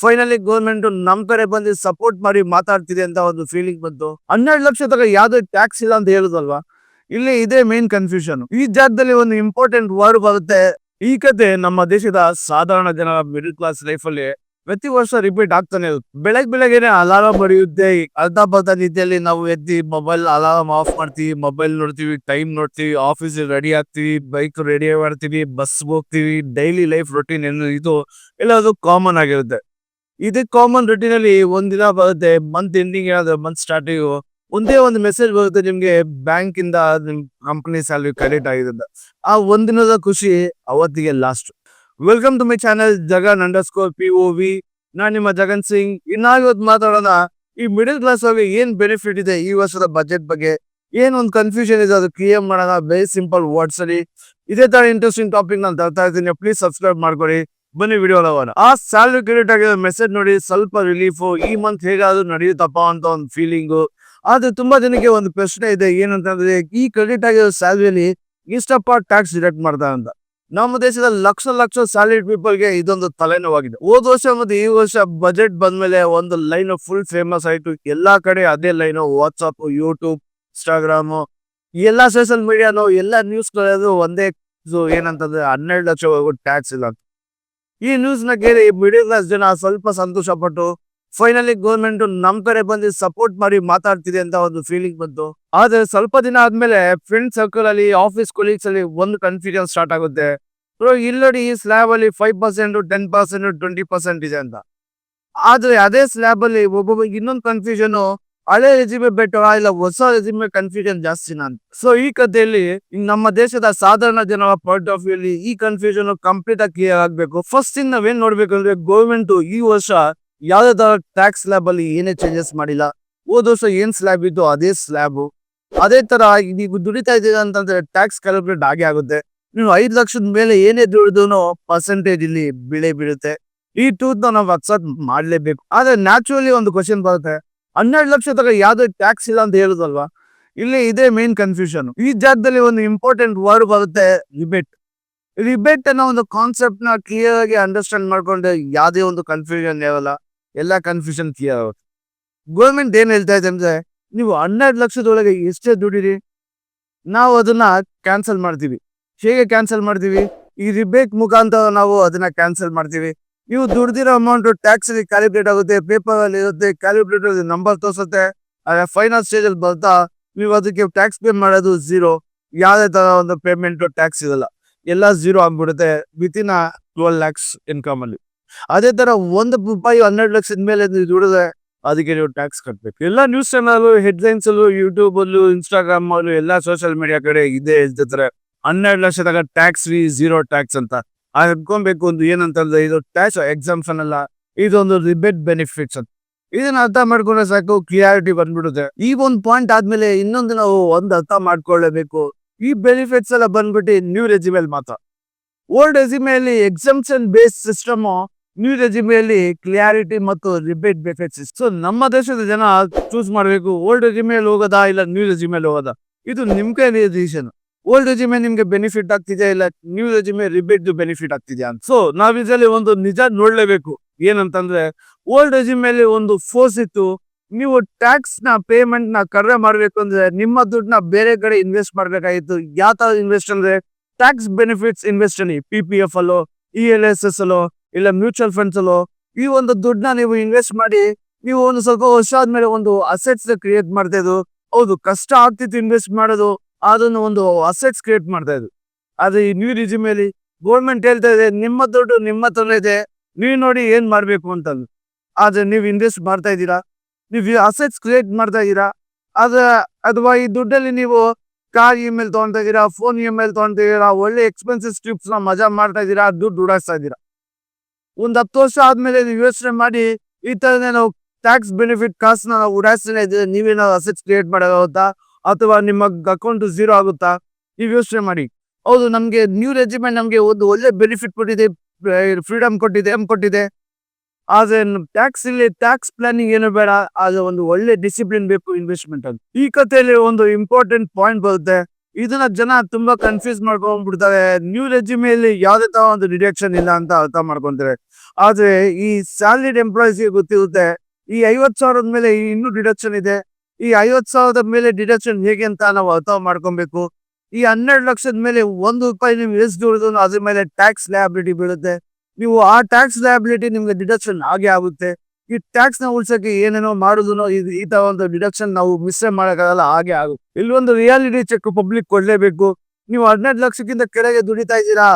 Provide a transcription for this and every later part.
Finally government ನಮ್ ಕಡೆ ಬಂದು ಸಪೋರ್ಟ್ ಮಾಡಿ ಮಾತಾಡ್ತಿದೆ ಅಂತ ಒಂದು ಫೀಲಿಂಗ್ ಬಂತು. 12 ಲಕ್ಷ ತಗ ಯಾವ್ದು ಟ್ಯಾಕ್ಸ್ ಇಲ್ಲ ಅಂತ ಹೇಳುದಲ್ವಾ, ಇಲ್ಲಿ ಇದೇ ಮೇನ್ ಕನ್ಫ್ಯೂಷನ್. ಈ ಜಾಗದಲ್ಲಿ ಒಂದು ಇಂಪಾರ್ಟೆಂಟ್ ವರ್ಡ್ ಬರುತ್ತೆ. ಈ ಕತೆ ನಮ್ಮ ದೇಶದ ಸಾಧಾರಣ ಜನ ಮಿಡಲ್ ಕ್ಲಾಸ್ ಲೈಫ್ ಅಲ್ಲಿ ಪ್ರತಿ ವರ್ಷ ರಿಪೀಟ್ ಆಗ್ತಾನೆ ಇರುತ್ತೆ. ಬೆಳಗ್ಗೆನೆ ಅಲಾರಾಮ್ ಬರೆಯುತ್ತೆ. ಅರ್ಧ ಬರ್ಧ ನಿದ್ದೆಯಲ್ಲಿ ನಾವು ಎದ್ದಿ ಮೊಬೈಲ್ ಅಲಾರಾಮ್ ಆಫ್ ಮಾಡ್ತೀವಿ, ಮೊಬೈಲ್ ನೋಡ್ತೀವಿ, ಟೈಮ್ ನೋಡ್ತೀವಿ, ಆಫೀಸ್ ರೆಡಿ ಆಗ್ತೀವಿ, ಬೈಕ್ ರೆಡಿ ಮಾಡ್ತೀವಿ, ಬಸ್ ಹೋಗ್ತೀವಿ. ಡೈಲಿ ಲೈಫ್ ರೊಟೀನ್ ಏನು ಇದು ಎಲ್ಲದು ಕಾಮನ್ ಆಗಿರುತ್ತೆ. ಇದೇ ಕಾಮನ್ ರೊಟೀನ್ ಅಲ್ಲಿ ಒಂದಿನ ಬರುತ್ತೆ, ಮಂತ್ ಎಂಡಿಂಗ್ ಏನಾದ್ರು ಮಂತ್ ಸ್ಟಾರ್ಟಿಂಗ್ ಒಂದೇ ಒಂದು ಮೆಸೇಜ್ ಬರುತ್ತೆ, ನಿಮ್ಗೆ ಬ್ಯಾಂಕ್ ಇಂದ ನಿಮ್ ಕಂಪನಿ ಸ್ಯಾಲರಿ ಕ್ರೆಡಿಟ್ ಆಗಿದೆ ಅಂತ. ಆ ಒಂದಿನದ ಖುಷಿ ಅವತ್ತಿಗೆ last. Welcome to my channel Jagan underscore POV. ನಾನ್ ನಿಮ್ಮ ಜಗನ್ ಸಿಂಗ್. ಇವತ್ತು ಮಾತಾಡೋಣ ಈ ಮಿಡಲ್ ಕ್ಲಾಸ್ ಅವ್ರಿಗೆ ಏನ್ ಬೆನಿಫಿಟ್ ಇದೆ ಈ ವರ್ಷದ ಬಜೆಟ್ ಬಗ್ಗೆ, ಏನ್ ಒಂದು ಕನ್ಫ್ಯೂಷನ್ ಇದೆ ಅದು ಕ್ಲಿಯರ್ ಮಾಡೋಣ ವೆರಿ ಸಿಂಪಲ್ ವರ್ಡ್ಸ್ ಅಲ್ಲಿ. ಇದೇ ತರ ಇಂಟ್ರೆಸ್ಟಿಂಗ್ ಟಾಪಿಕ್ ನಾನು ತರ್ತಾ ಇದ್ದೀನಿ. ಪ್ಲೀಸ್ ಸಬ್ಸ್ಕ್ರೈಬ್ ಮಾಡ್ಕೊಳ್ಳಿ. ಬನ್ನಿ ವಿಡಿಯೋ ಹೋಗೋಣ. ಆ ಸ್ಯಾಲರಿ ಕ್ರೆಡಿಟ್ ಆಗಿರೋ ಮೆಸೇಜ್ ನೋಡಿ ಸ್ವಲ್ಪ ರಿಲೀಫ್, ಈ ಮಂತ್ ಹೇಗಾದ್ರೂ ನಡೆಯುತ್ತಪ್ಪ ಅಂತ ಒಂದು ಫೀಲಿಂಗು. ಆದ್ರೆ ತುಂಬಾ ಜನಕ್ಕೆ ಒಂದು ಪ್ರಶ್ನೆ ಇದೆ, ಏನಂತಂದ್ರೆ ಈ ಕ್ರೆಡಿಟ್ ಆಗಿರೋ ಸ್ಯಾಲರಿಯಲ್ಲಿ ಎಷ್ಟಪ್ಪ ಟ್ಯಾಕ್ಸ್ ಡಿಡಕ್ಟ್ ಮಾಡ್ತಾರೆ ಅಂತ. ನಮ್ಮ ದೇಶದ ಲಕ್ಷ ಸ್ಯಾಲರಿ ಪೀಪಲ್ಗೆ ಇದೊಂದು ತಲೆನೋವಾಗಿದೆ. ಹೋದ ವರ್ಷ ಮತ್ತೆ ಈ ವರ್ಷ ಬಜೆಟ್ ಬಂದ್ಮೇಲೆ ಒಂದು ಲೈನ್ ಫುಲ್ ಫೇಮಸ್ ಆಯ್ತು. ಎಲ್ಲಾ ಕಡೆ ಅದೇ ಲೈನ್, ವಾಟ್ಸ್ಆಪ್, ಯೂಟ್ಯೂಬ್, ಇನ್ಸ್ಟಾಗ್ರಾಮ್, ಎಲ್ಲಾ ಸೋಷಿಯಲ್ ಮೀಡಿಯಾನು ಎಲ್ಲಾ ನ್ಯೂಸ್ ಒಂದೇ ಏನಂತಂದ್ರೆ 12 ಲಕ್ಷವರೆಗೂ ಟ್ಯಾಕ್ಸ್ ಇಲ್ಲ ಅಂತ. ಈ ನ್ಯೂಸ್ ನ ಕೇಳಿ ಮಿಡಲ್ ಕ್ಲಾಸ್ ಜನ ಸ್ವಲ್ಪ ಸಂತೋಷ ಪಟ್ಟು ಫೈನಲಿ ಗೌರ್ಮೆಂಟ್ ನಮ್ ಕಡೆ ಬಂದು ಸಪೋರ್ಟ್ ಮಾಡಿ ಮಾತಾಡ್ತಿದೆ ಅಂತ ಒಂದು ಫೀಲಿಂಗ್ ಬಂತು. ಆದ್ರೆ ಸ್ವಲ್ಪ ದಿನ ಆದ್ಮೇಲೆ ಫ್ರೆಂಡ್ ಸರ್ಕಲ್ ಅಲ್ಲಿ, ಆಫೀಸ್ ಕೊಲೀಗ್ಸ್ ಅಲ್ಲಿ ಒಂದು ಕನ್ಫ್ಯೂಷನ್ ಸ್ಟಾರ್ಟ್ ಆಗುತ್ತೆ. ಇಲ್ಲಿ ನೋಡಿ, ಈ ಸ್ಲ್ಯಾಬ್ ಅಲ್ಲಿ 5%, 10%, 20% ಇದೆ ಅಂತ. ಆದ್ರೆ ಅದೇ ಸ್ಲ್ಯಾಬ್ ಅಲ್ಲಿ ಒಬ್ಬೊಬ್ಬ ಇನ್ನೊಂದು ಕನ್ಫ್ಯೂಷನ್, ಹಳೆ ರೆಜಿಮೆ ಬೆಟರ್ ಇಲ್ಲ ಹೊಸ ರೆಜಿಮೆ ಕನ್ಫ್ಯೂಷನ್ ಜಾಸ್ತಿನ ಅಂತ. ಸೊ ಈ ಕಥೆಯಲ್ಲಿ ನಮ್ಮ ದೇಶದ ಸಾಧಾರಣ ಜನರ ಪಾಯಿಂಟ್ ಆಫ್ ವ್ಯೂ ಅಲ್ಲಿ ಈ ಕನ್ಫ್ಯೂಷನ್ ಕಂಪ್ಲೀಟ್ ಆಗಿ ಕ್ಲಿಯರ್ ಆಗ್ಬೇಕು. ಫಸ್ಟ್ ಥಿಂಗ್ ನಾವೇನ್ ನೋಡ್ಬೇಕಂದ್ರೆ, ಗೌರ್ಮೆಂಟ್ ಈ ವರ್ಷ ಯಾವ್ದೇ ತರ ಟ್ಯಾಕ್ಸ್ ಸ್ಲ್ಯಾಬ್ ಅಲ್ಲಿ ಏನೇ ಚೇಂಜಸ್ ಮಾಡಿಲ್ಲ. ಹೋದ ವರ್ಷ ಏನ್ ಸ್ಲ್ಯಾಬ್ ಇತ್ತು ಅದೇ ಸ್ಲ್ಯಾಬ್. ಅದೇ ತರ ನೀವು ದುಡಿತಾ ಇದ್ದೀರಾ ಅಂತಂದ್ರೆ ಟ್ಯಾಕ್ಸ್ ಕ್ಯಾಲ್ಕುಲೇಟ್ ಆಗೇ ಆಗುತ್ತೆ. ನೀವು 5 ಲಕ್ಷದ ಮೇಲೆ ಏನೇ ದುಡಿದ್ರು ಪರ್ಸೆಂಟೇಜ್ ಇಲ್ಲಿ ಬೀಳುತ್ತೆ. ಈ ಟೂತ್ ನಾವು ಅಕ್ಸೆಪ್ಟ್ ಮಾಡ್ಲೇಬೇಕು. ಆದ್ರೆ ನ್ಯಾಚುರಲಿ ಒಂದು ಕ್ವಶನ್ ಬರುತ್ತೆ, 12 ಲಕ್ಷ ತಗ ಯಾವ್ದೇ ಟ್ಯಾಕ್ಸ್ ಇಲ್ಲ ಅಂತ ಹೇಳುದಲ್ವಾ, ಇಲ್ಲಿ ಇದೇ ಮೇನ್ ಕನ್ಫ್ಯೂಷನ್. ಈ ಜಾಗದಲ್ಲಿ ಒಂದು ಇಂಪಾರ್ಟೆಂಟ್ ವರ್ಡ್ ಬರುತ್ತೆ, ರಿಬೇಟ್. ರಿಬೇಟ್ ಅನ್ನೋ ಒಂದು ಕಾನ್ಸೆಪ್ಟ್ ನ ಕ್ಲಿಯರ್ ಆಗಿ ಅಂಡರ್ಸ್ಟ್ಯಾಂಡ್ ಮಾಡ್ಕೊಂಡ್ರೆ ಯಾವ್ದೇ ಒಂದು ಕನ್ಫ್ಯೂಷನ್ ಇರಲ್ಲ, ಎಲ್ಲಾ ಕನ್ಫ್ಯೂಷನ್ ಕ್ಲಿಯರ್ ಆಗುತ್ತೆ. ಗೌರ್ಮೆಂಟ್ ಏನ್ ಹೇಳ್ತಾ ಇದೆ ಅಂದ್ರೆ, ನೀವು 12 ಲಕ್ಷದೊಳಗೆ ಎಷ್ಟೇ ದುಡಿರಿ ನಾವು ಅದನ್ನ ಕ್ಯಾನ್ಸಲ್ ಮಾಡ್ತೀವಿ. ಹೇಗೆ ಕ್ಯಾನ್ಸಲ್ ಮಾಡ್ತೀವಿ? ಈ ರಿಬೇಟ್ ಮುಖಾಂತರ ನಾವು ಅದನ್ನ ಕ್ಯಾನ್ಸಲ್ ಮಾಡ್ತೀವಿ. ನೀವು ದುಡ್ದಿರೋ ಅಮೌಂಟ್ ಟ್ಯಾಕ್ಸ್ ಅಲ್ಲಿ ಕ್ಯಾಲ್ಕುಲೇಟ್ ಆಗುತ್ತೆ, ಪೇಪರ್ ಅಲ್ಲಿ ಇರುತ್ತೆ, ಕ್ಯಾಲ್ಕುಲೇಟರ್ ನಂಬರ್ ತೋರಿಸುತ್ತೆ. ಫೈನಲ್ ಸ್ಟೇಜ್ ಅಲ್ಲಿ ಬರ್ತಾ ನೀವು ಅದಕ್ಕೆ ಟ್ಯಾಕ್ಸ್ ಪೇ ಮಾಡೋದು ಝೀರೋ. ಯಾವುದೇ ತರ ಒಂದು ಪೇಮೆಂಟ್ ಟ್ಯಾಕ್ಸ್ ಇರಲ್ಲ, ಎಲ್ಲ ಝೀರೋ ಆಗ್ಬಿಡುತ್ತೆ ವಿತಿನ್ 12 lakhs ಇನ್ಕಮ್ ಅಲ್ಲಿ. ಅದೇ ತರ ₹1 12 ಲಕ್ಷದ ಮೇಲೆ ನೀವು ದುಡಿದ್ರೆ ಅದಕ್ಕೆ ನೀವು ಟ್ಯಾಕ್ಸ್ ಕಟ್ಬೇಕು. ಎಲ್ಲ ನ್ಯೂಸ್ ಚಾನಲ್ ಹೆಡ್ಲೈನ್ಸ್ ಅಲ್ಲೂ, ಯೂಟ್ಯೂಬ್ ಅಲ್ಲೂ, ಇನ್ಸ್ಟಾಗ್ರಾಮ್ ಅಲ್ಲೂ, ಎಲ್ಲಾ ಸೋಷಿಯಲ್ ಮೀಡಿಯಾ ಕಡೆ ಇದೇ ಹೇಳ್ತಿರ್ತಾರೆ, 12 ಲಕ್ಷ ತಗ ಟ್ಯಾಕ್ಸ್ ಫ್ರೀ, ಝೀರೋ ಟ್ಯಾಕ್ಸ್ ಅಂತ. ಅನ್ಕೊಬೇಕು ಒಂದು ಏನಂತಂದ್ರೆ, ಇದು ಟ್ಯಾಕ್ಸ್ ಎಕ್ಸಾಮ್ಷನ್ ಅಲ್ಲ, ಇದೊಂದು ರಿಬೇಟ್ ಬೆನಿಫಿಟ್ಸ್ ಅಂತ. ಇದನ್ನ ಅರ್ಥ ಮಾಡ್ಕೊಂಡ್ರೆ ಸಾಕು, ಕ್ಲಿಯಾರಿಟಿ ಬಂದ್ಬಿಡುತ್ತೆ. ಈ ಒಂದು ಪಾಯಿಂಟ್ ಆದ್ಮೇಲೆ ಇನ್ನೊಂದು ನಾವು ಒಂದು ಅರ್ಥ ಮಾಡ್ಕೊಳ್ಳೇಬೇಕು, ಈ ಬೆನಿಫಿಟ್ಸ್ ಎಲ್ಲ ಬಂದ್ಬಿಟ್ಟು ನ್ಯೂ ರೆಜಿಮೆಲ್ ಮಾತ್ರ. ಓಲ್ಡ್ ರೆಜಿಮೆಯಲ್ಲಿ ಎಕ್ಸಾಮ್ಷನ್ ಬೇಸ್ಡ್ ಸಿಸ್ಟಮ್, ನ್ಯೂ ರೆಜಿಮೆಯಲ್ಲಿ ಕ್ಲಿಯಾರಿಟಿ ಮತ್ತು ರಿಬೇಟ್ ಬೆನಿಫಿಟ್ಸ್. ಸೊ ನಮ್ಮ ದೇಶದ ಜನ ಚೂಸ್ ಮಾಡ್ಬೇಕು, ಓಲ್ಡ್ ರೆಜಿಮೆಲ್ ಹೋಗೋದಾ ಇಲ್ಲ ನ್ಯೂ ರೆಜಿಮೆಲ್ ಹೋಗೋದಾ. ಇದು ನಿಮ್ ಕೈ ಡಿಸಿಷನ್. ಓಲ್ಡ್ ರೆಜಿಮೆ ನಿಮ್ಗೆ ಬೆನಿಫಿಟ್ ಆಗ್ತಿದೆಯಾ ಇಲ್ಲ ನ್ಯೂ ರೆಜಿಮೆ ರಿಬೇಟ್ ಬೆನಿಫಿಟ್ ಆಗ್ತಿದ್ಯಾ ಅಂತ. ಸೊ ನಾವ್ ಇದರಲ್ಲಿ ಒಂದು ನಿಜ ನೋಡ್ಲೇಬೇಕು, ಏನಂತಂದ್ರೆ ಓಲ್ಡ್ ರೆಜಿಮೆಯಲ್ಲಿ ಒಂದು ಫೋರ್ಸ್ ಇತ್ತು, ನೀವು ಟ್ಯಾಕ್ಸ್ ನ ಪೇಮೆಂಟ್ ನ ಕಡಿಮೆ ಮಾಡ್ಬೇಕು ಅಂದ್ರೆ ನಿಮ್ಮ ದುಡ್ಡನ್ನ ಬೇರೆ ಕಡೆ ಇನ್ವೆಸ್ಟ್ ಮಾಡ್ಬೇಕಾಗಿತ್ತು. ಯಾವ ತರ ಇನ್ವೆಸ್ಟ್ ಅಂದ್ರೆ, ಟ್ಯಾಕ್ಸ್ ಬೆನಿಫಿಟ್ಸ್ ಇನ್ವೆಸ್ಟ್ ಅಲ್ಲಿ PPF ಅಲ್ಲೋ, ELSS ಅಲ್ಲೋ, ಇಲ್ಲ ಮ್ಯೂಚುವಲ್ ಫಂಡ್ಸ್ ಅಲ್ಲೋ, ಈ ಒಂದು ದುಡ್ಡನ್ನ ನೀವು ಇನ್ವೆಸ್ಟ್ ಮಾಡಿ ನೀವು ಒಂದು ಸ್ವಲ್ಪ ವರ್ಷ ಆದ್ಮೇಲೆ ಒಂದು ಅಸೆಟ್ಸ್ ಕ್ರಿಯೇಟ್ ಮಾಡ್ತಾ ಇದ್ರು. ಹೌದು, ಕಷ್ಟ ಆಗ್ತಿತ್ತು ಇನ್ವೆಸ್ಟ್ ಮಾಡೋದು, ಅದನ್ನು ಒಂದು ಅಸೆಟ್ಸ್ ಕ್ರಿಯೇಟ್ ಮಾಡ್ತಾ ಇದ್ರು. ಆದ್ರೆ ಈ ನ್ಯೂ ರಿಜಿಮೆಲಿ ಗೌರ್ಮೆಂಟ್ ಹೇಳ್ತಾ ಇದೆ, ನಿಮ್ಮ ದುಡ್ಡು ನಿಮ್ಮ ಹತ್ರ ಇದೆ, ನೀವು ನೋಡಿ ಏನ್ ಮಾಡ್ಬೇಕು ಅಂತ. ಆದ್ರೆ ನೀವು ಇನ್ವೆಸ್ಟ್ ಮಾಡ್ತಾ ಇದ್ದೀರಾ, ನೀವು ಅಸೆಟ್ಸ್ ಕ್ರಿಯೇಟ್ ಮಾಡ್ತಾ ಇದ್ದೀರಾ, ಅಥವಾ ಈ ದುಡ್ಡಲ್ಲಿ ನೀವು ಕಾರ್ EMI ತಗೊಂತಾ ಇದ್ದೀರಾ, ಫೋನ್ EMI ತಗೊಂತಾ ಇದ್ದೀರಾ, ಒಳ್ಳೆ ಎಕ್ಸ್ಪೆನ್ಸಿವ್ ಟ್ರಿಪ್ಸ್ ನ ಮಜಾ ಮಾಡ್ತಾ ಇದ್ದೀರಾ, ದುಡ್ಡು ಉಡಾಯಿಸ್ತಾ ಇದ್ದೀರಾ. ಒಂದ್ 10 ವರ್ಷ ಆದ್ಮೇಲೆ ನೀವು ಯೋಚನೆ ಮಾಡಿ, ಈ ತರನೇ ನಾವು ಟ್ಯಾಕ್ಸ್ ಬೆನಿಫಿಟ್ ಕಾಸ್ಟ್ ನಾವು ಉಡಾಯಿಸ್ತಾನೆ ಇದ್ರೆ ನೀವೇನಾದ್ರು ಅಸೆಟ್ಸ್ ಕ್ರಿಯೇಟ್ ಮಾಡೋದಾಗುತ್ತಾ, ಅಥವಾ ನಿಮ್ಮ ಅಕೌಂಟ್ ಝೀರೋ ಆಗುತ್ತಾ? ನೀವು ಯೋಚನೆ ಮಾಡಿ. ಹೌದು, ನಮ್ಗೆ ನ್ಯೂ ರೆಜಿಮೆಂಟ್ ನಮ್ಗೆ ಒಂದು ಒಳ್ಳೆ ಬೆನಿಫಿಟ್ ಕೊಟ್ಟಿದೆ, ಫ್ರೀಡಮ್ ಕೊಟ್ಟಿದೆ. ಆದ್ರೆ ಟ್ಯಾಕ್ಸ್ ಇಲ್ಲಿ ಟ್ಯಾಕ್ಸ್ ಪ್ಲಾನಿಂಗ್ ಏನು ಬೇಡ, ಆದ್ರೆ ಒಂದು ಒಳ್ಳೆ ಡಿಸಿಪ್ಲಿನ್ ಬೇಕು ಇನ್ವೆಸ್ಟ್ಮೆಂಟ್ ಅಂತ. ಈ ಕಥೆಯಲ್ಲಿ ಒಂದು ಇಂಪಾರ್ಟೆಂಟ್ ಪಾಯಿಂಟ್ ಬರುತ್ತೆ, ಇದನ್ನ ಜನ ತುಂಬಾ ಕನ್ಫ್ಯೂಸ್ ಮಾಡ್ಕೊಂಡ್ಬಿಡ್ತಾರೆ. ನ್ಯೂ ರೆಜಿಮೆಯಲ್ಲಿ ಯಾವ್ದೇ ತರ ಒಂದು ಡಿಡಕ್ಷನ್ ಇಲ್ಲ ಅಂತ ಅರ್ಥ ಮಾಡ್ಕೊಂತಾರೆ. ಆದ್ರೆ ಈ ಸ್ಯಾಲರಿಡ್ ಎಂಪ್ಲಾಯೀಸ್ಗೆ ಗೊತ್ತಿರುತ್ತೆ ಈ 50,000 ಮೇಲೆ ಇನ್ನೂ ಡಿಡಕ್ಷನ್ ಇದೆ. ಈ 50,000 ಮೇಲೆ ಡಿಡಕ್ಷನ್ ಹೇಗೆ ಅಂತ ನಾವು ಅರ್ಥ ಮಾಡ್ಕೊಬೇಕು. ಈ 12 ಲಕ್ಷದ ಮೇಲೆ ₹1 ನೀವು ಎಷ್ಟು ದುಡಿದ್ರು ಅದ್ರ ಮೇಲೆ ಟ್ಯಾಕ್ಸ್ ಲಯಬಿಲಿಟಿ ಬೀಳುತ್ತೆ. ನೀವು ಆ ಟ್ಯಾಕ್ಸ್ ಲಯಬಿಲಿಟಿ ನಿಮ್ಗೆ ಡಿಡಕ್ಷನ್ ಆಗೇ ಆಗುತ್ತೆ. ಈ ಟ್ಯಾಕ್ಸ್ ನ ಉಳ್ಸಕ್ಕೆ ಏನೇನೋ ಮಾಡುದು ಈ ತರ ಒಂದು ಡಿಡಕ್ಷನ್ ನಾವು ಮಿಸ್ ಮಾಡಕ್ಕಾಗಲ್ಲ, ಹಾಗೆ ಆಗುತ್ತೆ. ಇಲ್ಲೊಂದು ರಿಯಾಲಿಟಿ ಚೆಕ್ ಪಬ್ಲಿಕ್ ಕೊಡ್ಲೇಬೇಕು. ನೀವು 12 ಲಕ್ಷಕ್ಕಿಂತ ಕೆಳಗೆ ದುಡಿತಾ ಇದ್ದೀರಾ,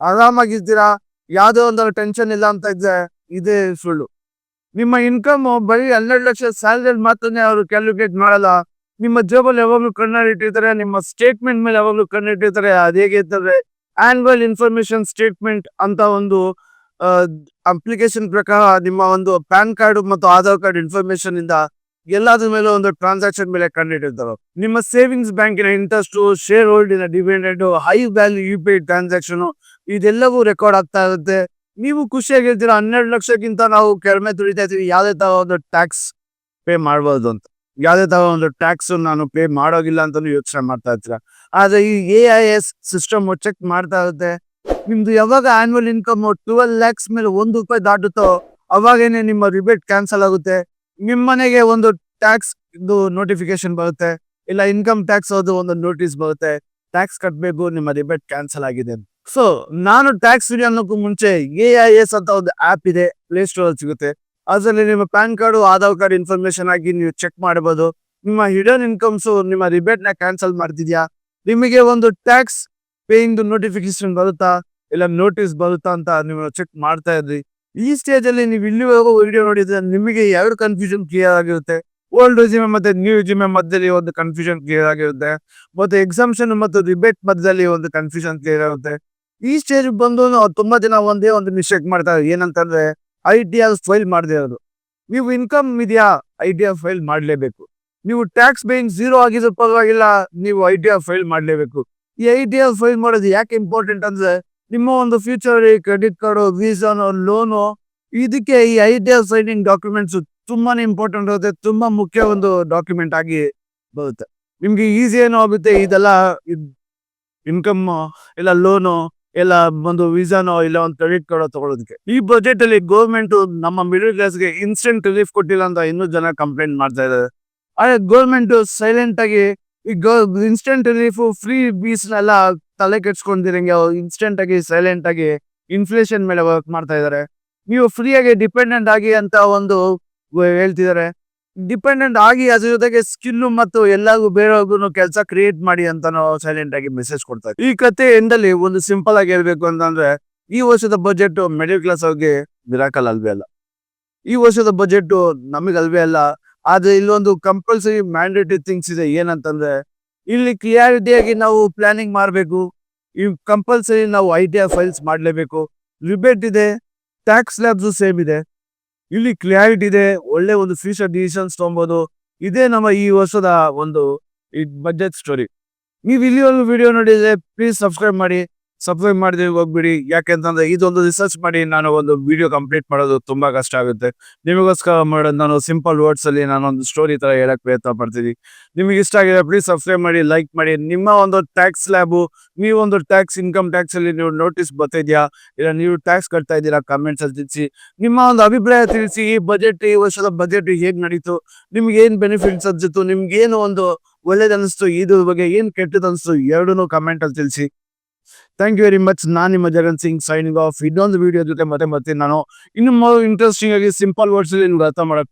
ಆರಾಮಾಗಿದ್ದೀರಾ, ಯಾವ್ದೋ ಒಂದು ಟೆನ್ಷನ್ ಇಲ್ಲ ಅಂತ ಇದ್ರೆ ಇದೇ ಸುಳ್ಳು. ನಿಮ್ಮ ಇನ್ಕಮ್ ಬರೀ 12 ಲಕ್ಷ ಸ್ಯಾಲರಿ ಮಾತ್ರನೇ ಅವರು ಕ್ಯಾಲ್ಕುಲೇಟ್ ಮಾಡಲ್ಲ. ನಿಮ್ಮ ಜೇಬಲ್ಲಿ ಯಾವಾಗ್ಲೂ ಕಣ್ಣಿಟ್ಟಿರ್ತಾರೆ, ನಿಮ್ಮ ಸ್ಟೇಟ್ಮೆಂಟ್ ಮೇಲೆ ಯಾವಾಗ್ಲೂ ಕಣ್ಣಿಟ್ಟಿರ್ತಾರೆ. ಅದು ಹೇಗೆ ಇರ್ತದೆ, ಆನ್ಯುವಲ್ ಇನ್ಫಾರ್ಮೇಶನ್ ಸ್ಟೇಟ್ಮೆಂಟ್ ಅಂತ ಒಂದು ಅಪ್ಲಿಕೇಶನ್ ಪ್ರಕಾರ ನಿಮ್ಮ ಒಂದು ಪ್ಯಾನ್ ಕಾರ್ಡ್ ಮತ್ತು ಆಧಾರ್ ಕಾರ್ಡ್ ಇನ್ಫಾರ್ಮೇಶನ್ ಇಂದ ಎಲ್ಲಾದ್ರ ಮೇಲೆ ಒಂದು ಟ್ರಾನ್ಸಾಕ್ಷನ್ ಮೇಲೆ ಕಂಡಿಟ್ಟಿರ್ತಾರೆ. ನಿಮ್ಮ ಸೇವಿಂಗ್ಸ್ ಬ್ಯಾಂಕಿನ ಇಂಟ್ರೆಸ್ಟ್, ಶೇರ್ ಹೋಲ್ಡಿನ dividend, high value UPI transaction ಇದೆಲ್ಲವೂ ರೆಕಾರ್ಡ್ ಆಗ್ತಾ ಇರುತ್ತೆ. ನೀವು ಖುಷಿಯಾಗಿರ್ತೀರಾ, 12 ಲಕ್ಷಕ್ಕಿಂತ ನಾವು ಕಡಿಮೆ ದುಡಿತಾ ಇದೀವಿ, ಯಾವುದೇ ತರ ಒಂದು ಟ್ಯಾಕ್ಸ್ ಪೇ ಮಾಡಬಹುದು ಅಂತ. ಯಾವುದೇ ತರ ಒಂದು ಟ್ಯಾಕ್ಸ್ ನಾನು ಪೇ ಮಾಡೋಗಿಲ್ಲ ಅಂತ ಯೋಚನೆ ಮಾಡ್ತಾ ಇರ್ತೀರಾ. ಆದ್ರೆ ಈ AIS ಸಿಸ್ಟಮ್ ಚೆಕ್ ಮಾಡ್ತಾ ಇರುತ್ತೆ. ನಿಮ್ದು ಯಾವಾಗ ಆನ್ಯುವಲ್ ಇನ್ಕಮ್ 12 lakhs ಮೇಲೆ ₹1 ದಾಟುತ್ತೋ ಅವಾಗೇನೆ ನಿಮ್ಮ ರಿಬೇಟ್ ಕ್ಯಾನ್ಸಲ್ ಆಗುತ್ತೆ. ನಿಮ್ಮನೆಗೆ ಒಂದು ಟ್ಯಾಕ್ಸ್ ನೋಟಿಫಿಕೇಶನ್ ಬರುತ್ತೆ, ಇಲ್ಲ ಇನ್ಕಮ್ ಟ್ಯಾಕ್ಸ್ ಒಂದು ನೋಟಿಸ್ ಬರುತ್ತೆ, ಟ್ಯಾಕ್ಸ್ ಕಟ್ಟಬೇಕು, ನಿಮ್ಮ ರಿಬೇಟ್ ಕ್ಯಾನ್ಸಲ್ ಆಗಿದೆ. ಸೊ ನಾನು ಟ್ಯಾಕ್ಸ್ ವಿಡಿಯೋ ಅನ್ನೋಕ್ಕೂ ಮುಂಚೆ AIS ಅಂತ ಒಂದು ಆಪ್ ಇದೆ, ಪ್ಲೇ ಸ್ಟೋರ್ ಅಲ್ಲಿ ಸಿಗುತ್ತೆ. ಅದರಲ್ಲಿ ನಿಮ್ಮ PAN card, Aadhaar card information ಆಗಿ ನೀವು ಚೆಕ್ ಮಾಡಬಹುದು. ನಿಮ್ಮ ಹಿಡನ್ ಇನ್ಕಮ್ಸ್ ನಿಮ್ಮ ರಿಬೇಟ್ ನ ಕ್ಯಾನ್ಸಲ್ ಮಾಡ್ತಿದ್ಯಾ, ನಿಮಗೆ ಒಂದು ಟ್ಯಾಕ್ಸ್ ಪೇಯಿಂಗ್ ನೋಟಿಫಿಕೇಶನ್ ಬರುತ್ತಾ, ಇಲ್ಲ ನೋಟಿಸ್ ಬರುತ್ತಾ ಅಂತ ನೀವು ಚೆಕ್ ಮಾಡ್ತಾ ಇದ್ರಿ. ಈ ಸ್ಟೇಜ್ ಅಲ್ಲಿ ನೀವು ಇಲ್ಲಿವರೆಗೂ ವಿಡಿಯೋ ನೋಡಿದ್ರೆ ನಿಮಗೆ ಎರಡು ಕನ್ಫ್ಯೂಷನ್ ಕ್ಲಿಯರ್ ಆಗಿರುತ್ತೆ. ಓಲ್ಡ್ ರೆಸ್ಯೂಮೆ ಮತ್ತೆ ನ್ಯೂ ರೆಸ್ಯೂಮೆ ಮಧ್ಯದಲ್ಲಿ ಒಂದು ಕನ್ಫ್ಯೂಷನ್ ಕ್ಲಿಯರ್ ಆಗಿರುತ್ತೆ, ಮತ್ತೆ ಎಕ್ಸಾಮ್ಷನ್ ಮತ್ತು ರಿಬೇಟ್ ಮಧ್ಯದಲ್ಲಿ ಒಂದು ಕನ್ಫ್ಯೂಷನ್ ಕ್ಲಿಯರ್ ಆಗುತ್ತೆ. ಈ ಸ್ಟೇಜ್ ಬಂದು ತುಂಬಾ ಜನ ಒಂದೇ ಒಂದು ಮಿಸ್ಟೇಕ್ ಮಾಡ್ತಾರೆ, ಏನಂತಂದ್ರೆ ITR ಫೈಲ್ ಮಾಡದೇ ಇರೋದು. ನೀವು ಇನ್ಕಮ್ ಇದೆಯಾ, ITR ಫೈಲ್ ಮಾಡಲೇಬೇಕು. ನೀವು ಟ್ಯಾಕ್ಸ್ ಬೇಯಿಂಗ್ 0 ಆಗಿದ್ರು ಪರವಾಗಿಲ್ಲ, ನೀವು ITR ಫೈಲ್ ಮಾಡಲೇಬೇಕು. ಈ ITR ಫೈಲ್ ಮಾಡೋದು ಯಾಕೆ ಇಂಪಾರ್ಟೆಂಟ್ ಅಂದ್ರೆ ನಿಮ್ಮ ಒಂದು ಫ್ಯೂಚರ್ ಕ್ರೆಡಿಟ್ ಕಾರ್ಡ್, ವೀಸಾನೋ, ಲೋನು, ಇದಕ್ಕೆ ಈ ITR ಫೈಲಿಂಗ್ ಡಾಕ್ಯುಮೆಂಟ್ಸ್ ತುಂಬಾನೇ ಇಂಪಾರ್ಟೆಂಟ್ ಆಗುತ್ತೆ, ತುಂಬಾ ಮುಖ್ಯ ಒಂದು ಡಾಕ್ಯುಮೆಂಟ್ ಆಗಿ ಬರುತ್ತೆ. ನಿಮ್ಗೆ ಈಸಿ ಏನೋ ಆಗುತ್ತೆ ಇದೆಲ್ಲ ಇನ್ಕಮ್ ಇಲ್ಲ ಲೋನು ಇಲ್ಲ ಒಂದು ವೀಸಾನೋ ಇಲ್ಲ ಒಂದು ಕ್ರೆಡಿಟ್ ಕಾರ್ಡ್ ತಗೊಳ್ಳೋದಕ್ಕೆ. ಈ ಬಜೆಟ್ ಅಲ್ಲಿ ಗೌರ್ಮೆಂಟ್ ನಮ್ಮ ಮಿಡಲ್ ಕ್ಲಾಸ್ಗೆ ಇನ್ಸ್ಟೆಂಟ್ ರಿಲೀಫ್ ಕೊಟ್ಟಿಲ್ಲ ಅಂತ ಇನ್ನೂ ಜನ ಕಂಪ್ಲೇಂಟ್ ಮಾಡ್ತಾ ಇದ್ದಾರೆ. ಆದ್ರೆ ಗೌರ್ಮೆಂಟ್ ಸೈಲೆಂಟ್ ಆಗಿ ಈ ಇನ್ಸ್ಟೆಂಟ್ ರಿಲೀಫ್ ಫ್ರೀ ಬೀಸ್ನೆಲ್ಲ ತಲೆ ಕೆಡ್ಸ್ಕೊಂಡಿರಂಗೆ ಇನ್ಸ್ಟೆಂಟ್ ಆಗಿ ಸೈಲೆಂಟ್ ಆಗಿ ಇನ್ಫ್ಲೇಷನ್ ಮೇಲೆ ವರ್ಕ್ ಮಾಡ್ತಾ ಇದ್ದಾರೆ. ನೀವು ಫ್ರೀ ಆಗಿ ಡಿಪೆಂಡೆಂಟ್ ಆಗಿ ಅಂತ ಒಂದು ಹೇಳ್ತಿದ್ದಾರೆ. ಡಿಪೆಂಡೆಂಟ್ ಆಗಿ ಅದ್ರ ಜೊತೆಗೆ ಸ್ಕಿಲ್ ಮತ್ತು ಎಲ್ಲರಿಗೂ ಬೇರೆಯವ್ರಿಗೂ ಕೆಲಸ ಕ್ರಿಯೇಟ್ ಮಾಡಿ ಅಂತ ಸೈಲೆಂಟ್ ಆಗಿ ಮೆಸೇಜ್ ಕೊಡ್ತಾರೆ. ಈ ಕತೆ ಎಂದಲ್ಲಿ ಒಂದು ಸಿಂಪಲ್ ಆಗಿ ಹೇಳ್ಬೇಕು ಅಂತಂದ್ರೆ ಈ ವರ್ಷದ ಬಜೆಟ್ ಮಿಡಲ್ ಕ್ಲಾಸ್ ಅವ್ರಿಗೆ ಮಿರಾಕಲ್ ಅಲ್ವೇ ಅಲ್ಲ. ಈ ವರ್ಷದ ಬಜೆಟ್ ನಮಗೆ ಅಲ್ವೇ ಅಲ್ಲ. ಆದ್ರೆ ಇಲ್ಲೊಂದು ಕಂಪಲ್ಸರಿ ಮ್ಯಾಂಡೇಟರಿ ಥಿಂಗ್ಸ್ ಇದೆ. ಏನಂತಂದ್ರೆ ಇಲ್ಲಿ ಕ್ಲಿಯಾರಿಟಿಯಾಗಿ ನಾವು ಪ್ಲಾನಿಂಗ್ ಮಾಡಬೇಕು. ಈ ಕಂಪಲ್ಸರಿ ನಾವು ITR ಫೈಲ್ಸ್ ಮಾಡಲೇಬೇಕು. ರಿಬೇಟ್ ಇದೆ, ಟ್ಯಾಕ್ಸ್ ಲ್ಯಾಬ್ಸ್ ಸೇಮ್ ಇದೆ. ಇಲ್ಲಿ ಕ್ಲಿಯಾರಿಟಿ ಇದೆ, ಒಳ್ಳೆ ಒಂದು ಫ್ಯೂಚರ್ ಡಿಸಿಷನ್ಸ್ ತಗೊಬೋದು. ಇದೇ ನಮ್ಮ ಈ ವರ್ಷದ ಒಂದು ಬಜೆಟ್ ಸ್ಟೋರಿ. ನೀವು ಇಲ್ಲಿ ಒಂದು ವಿಡಿಯೋ ನೋಡಿದ್ರೆ ಪ್ಲೀಸ್ ಸಬ್ಸ್ಕ್ರೈಬ್ ಮಾಡಿ. ಸಬ್ಸ್ಕ್ರೈಬ್ ಮಾಡಿದ್ರೆ ಹೋಗ್ಬಿಡಿ, ಯಾಕೆಂತಂದ್ರೆ ಇದೊಂದು ರಿಸರ್ಚ್ ಮಾಡಿ ನಾನು ಒಂದು ವಿಡಿಯೋ ಕಂಪ್ಲೀಟ್ ಮಾಡೋದು ತುಂಬಾ ಕಷ್ಟ ಆಗುತ್ತೆ. ನಿಮಗೋಸ್ಕರ ಮಾಡೋದು ನಾನು ಸಿಂಪಲ್ ವರ್ಡ್ಸ್ ಅಲ್ಲಿ ನಾನು ಒಂದು ಸ್ಟೋರಿ ತರ ಹೇಳಕ್ ಪ್ರಯತ್ನ ಪಡ್ತೀನಿ. ನಿಮಗೆ ಇಷ್ಟ ಆಗಿದೆ ಪ್ಲೀಸ್ ಸಬ್ಸ್ಕ್ರೈಬ್ ಮಾಡಿ, ಲೈಕ್ ಮಾಡಿ. ನಿಮ್ಮ ಒಂದು ಟ್ಯಾಕ್ಸ್ ಲ್ಯಾಬು, ನೀವು ಒಂದು ಟ್ಯಾಕ್ಸ್ ಇನ್ಕಮ್ ಟ್ಯಾಕ್ಸ್ ಅಲ್ಲಿ ನೀವು ನೋಟಿಸ್ ಬರ್ತಿದ್ಯಾ, ಇಲ್ಲ ನೀವು ಟ್ಯಾಕ್ಸ್ ಕಟ್ತಾ ಇದ್ದೀರಾ, ಕಮೆಂಟ್ಸ್ ಅಲ್ಲಿ ತಿಳಿಸಿ. ನಿಮ್ಮ ಒಂದು ಅಭಿಪ್ರಾಯ ತಿಳಿಸಿ. ಈ ಬಜೆಟ್, ಈ ವರ್ಷದ ಬಜೆಟ್ ಹೇಗ್ ನಡೀತು, ನಿಮ್ಗೆ ಏನ್ ಬೆನಿಫಿಟ್ಸ್ ಅನ್ಸಿತ್ತು, ನಿಮ್ಗೆ ಏನು ಒಂದು ಒಳ್ಳೇದು ಅನಿಸ್ತು, ಇದ್ರ ಬಗ್ಗೆ ಏನ್ ಕೆಟ್ಟದ್ದು ಅನಿಸ್ತು, ಎರಡೂ ಕಮೆಂಟ್ ಅಲ್ಲಿ ತಿಳಿಸಿ. Thank you very much. ನಾನು ನಿಮ್ಮ ಜಗನ್ ಸಿಂಗ್ ಸೈನಿಂಗ್ ಆಫ್. ಇನ್ನೊಂದು ವಿಡಿಯೋ ಜೊತೆ ಮತ್ತೆ ಬರ್ತೀನಿ ನಾನು. ಇನ್ನು ಇಂಟ್ರೆಸ್ಟಿಂಗ್ ಆಗಿ ಸಿಂಪಲ್ ವರ್ಡ್ಸ್ ಅಲ್ಲಿ ನಿಮ್ಗೆ ಅರ್ಥ ಮಾಡಕ್